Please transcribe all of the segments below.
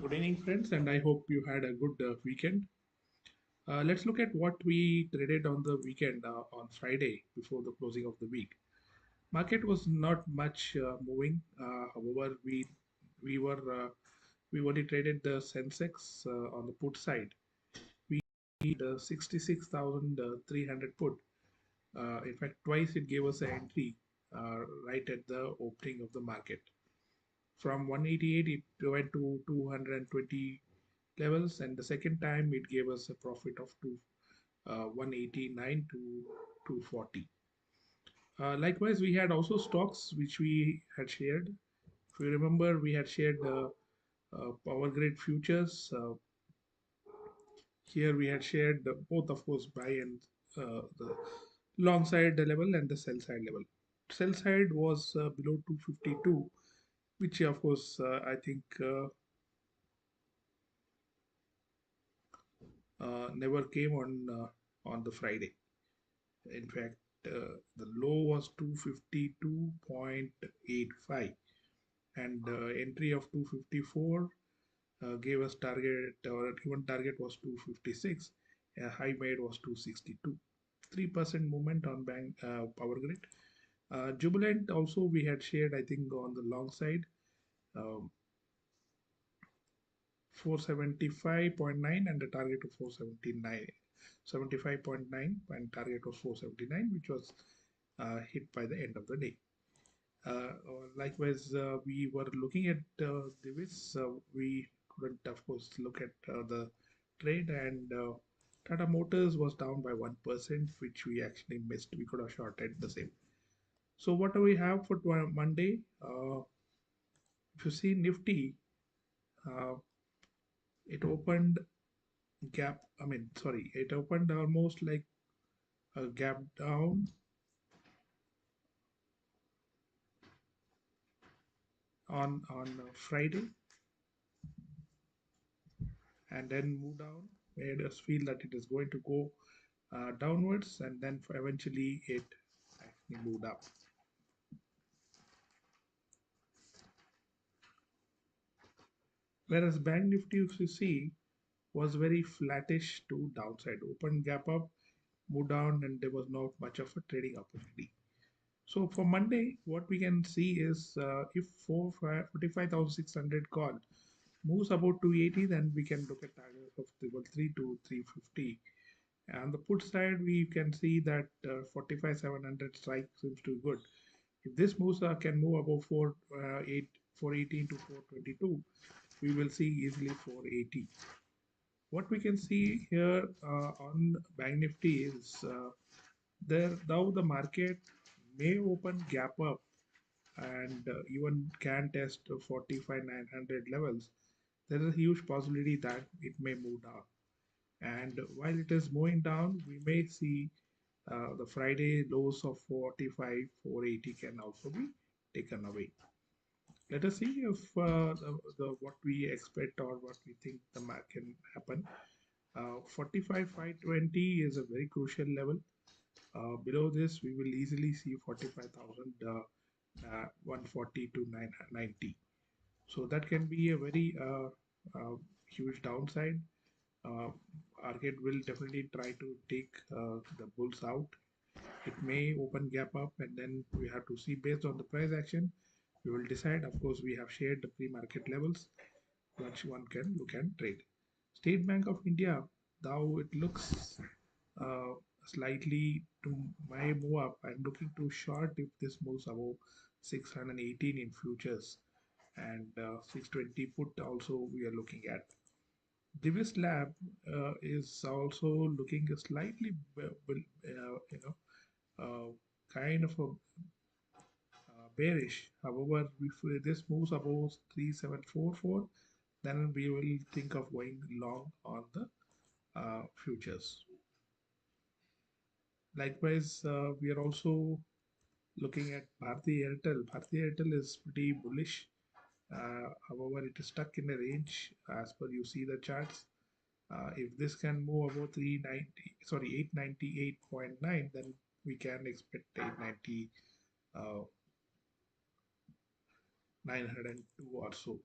Good evening, friends, and I hope you had a good weekend. Let's look at what we traded on the weekend on Friday before the closing of the week. Market was not much moving. However, we were we only traded the Sensex on the put side. We had 66,300 put. In fact, twice it gave us an entry right at the opening of the market. From 188, it went to 220 levels, and the second time it gave us a profit of 189 to 240. Likewise, we had also stocks which we had shared. If you remember, we had shared power grid futures. Here we had shared both, of course, buy and the long side level and the sell side level. Sell side was below 252, which of course I think never came on the Friday. In fact, the low was 252.85 and entry of 254 gave us target, or given target was 256. A high made was 262. 3% movement on bank power grid. Jubilant also we had shared, I think, on the long side. Um, 475.9 and the target of 479, 75.9 and target was 479, which was hit by the end of the day. Likewise, we were looking at Divis. We couldn't, of course, look at the trade, and Tata Motors was down by 1%, which we actually missed. We could have shorted the same. So, what do we have for Monday? If you see Nifty, uh, it opened gap. I mean, sorry, it opened almost like a gap down on Friday, and then move down, made us feel that it is going to go downwards, and then eventually it actually moved up. Whereas Bank Nifty, if you see, was very flattish to downside. Open gap up, move down, and there was not much of a trading opportunity. So for Monday, what we can see is if 45,600 call moves about 280, then we can look at targets of 333 to 350. And the put side, we can see that 45,700 strike seems to be good. If this moves can move above 418 to 422, we will see easily 480. What we can see here on Bank Nifty is there now the market may open gap up and even can test 45,900 levels. There is a huge possibility that it may move down. And while it is moving down, we may see the Friday lows of 45, 480 can also be taken away. Let us see if what we expect or what we think the market can happen. 45, 520 is a very crucial level. Below this, we will easily see 45,000, 140 to 990. So that can be a very huge downside. Market will definitely try to take the bulls out. It may open gap up, and then we have to see based on the price action. We will decide. Of course, we have shared the pre-market levels, which one can look and trade. State Bank of India, though it looks uh, slightly to my move up, I'm looking to short if this moves above 618 in futures, and 620 put also we are looking at. Divis Lab is also looking slightly, kind of a bearish. However, if this moves above 3744, then we will think of going long on the futures. Likewise, we are also looking at Bharti Airtel. Bharti Airtel is pretty bullish. However, it is stuck in a range as per you see the charts. If this can move above 390, sorry, 898.9, then we can expect 890, 902 or so.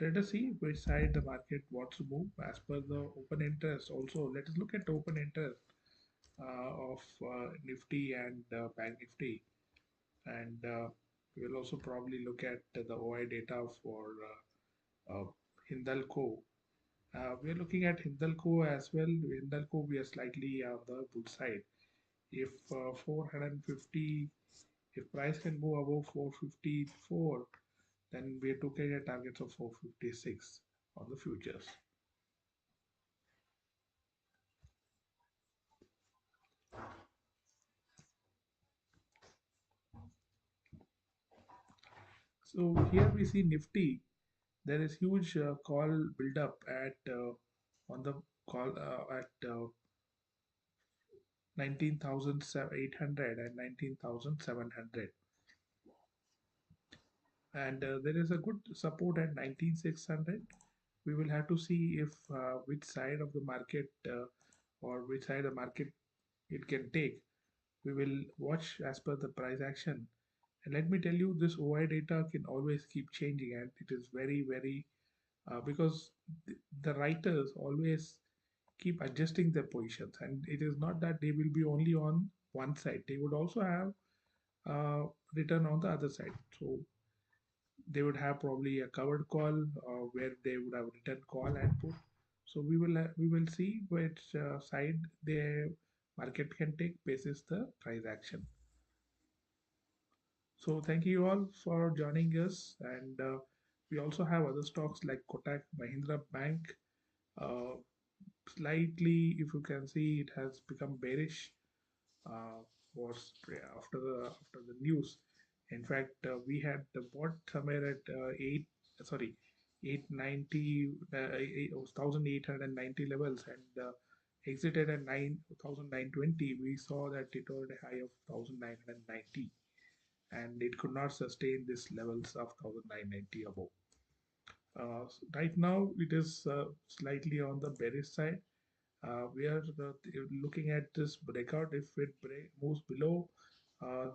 Let us see which side the market wants to move as per the open interest. Also, let us look at the open interest of Nifty and Bank Nifty, and we'll also probably look at the OI data for Hindalco. We are looking at Hindalco as well. Hindalco, we are slightly on the good side. If 450, if price can go above 454, then we are looking at targets of 456 on the futures. So here we see Nifty. There is huge call build up at on the call at 19,800 and 19,700, and there is a good support at 19,600. We will have to see if which side of the market or which side of the market it can take. We will watch as per the price action. And let me tell you, this OI data can always keep changing, and it is very because the writers always keep adjusting their positions, and it is not that they will be only on one side. They would also have written on the other side. So they would have probably a covered call where they would have written call and put. So we will see which side the market can take basis the price action. So thank you all for joining us, and we also have other stocks like Kotak Mahindra Bank. Uh, Slightly, if you can see, it has become bearish uh, was after the news. In fact, we had bought somewhere at 890 1890 levels, and exited at 9,920. We saw that it was a high of 1,990, and it could not sustain this levels of 1,990 above. Right now, it is slightly on the bearish side. We are looking at this breakout. If it moves below, uh,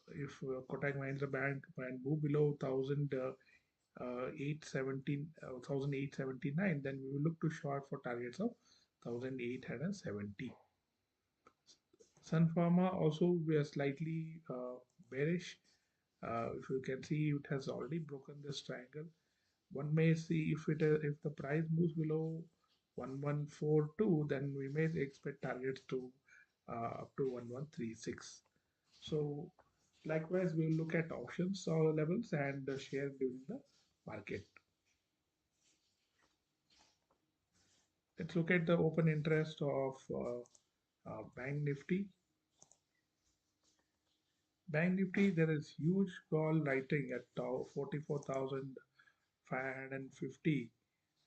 if Kotak Mahindra Bank can move below 1,879, then we will look to short for targets of 1,870. Sun Pharma also we are slightly bearish. If you can see, it has already broken this triangle. One may see if the price moves below 1142, then we may expect targets to up to 1136. So likewise, we'll look at options levels and share during the market. Let's look at the open interest of Bank Nifty. Bank Nifty, there is huge call writing at 44,550,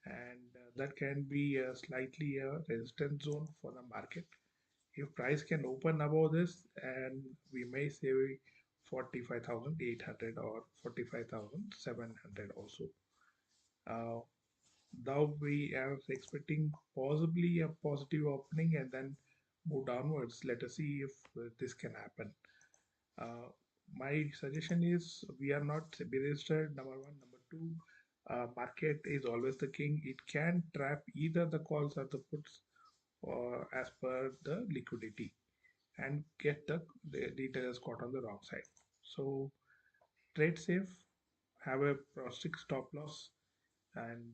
and that can be slightly a resistance zone for the market. If price can open above this, and we may say 45,800 or 45,700 also. Uh, Now we are expecting possibly a positive opening and then move downwards. Let us see if this can happen. Uh, my suggestion is we are not be registered. Number one, number two, market is always the king. It can trap either the calls or the puts as per the liquidity and get the details caught on the wrong side. So trade safe, have a strict stop loss, and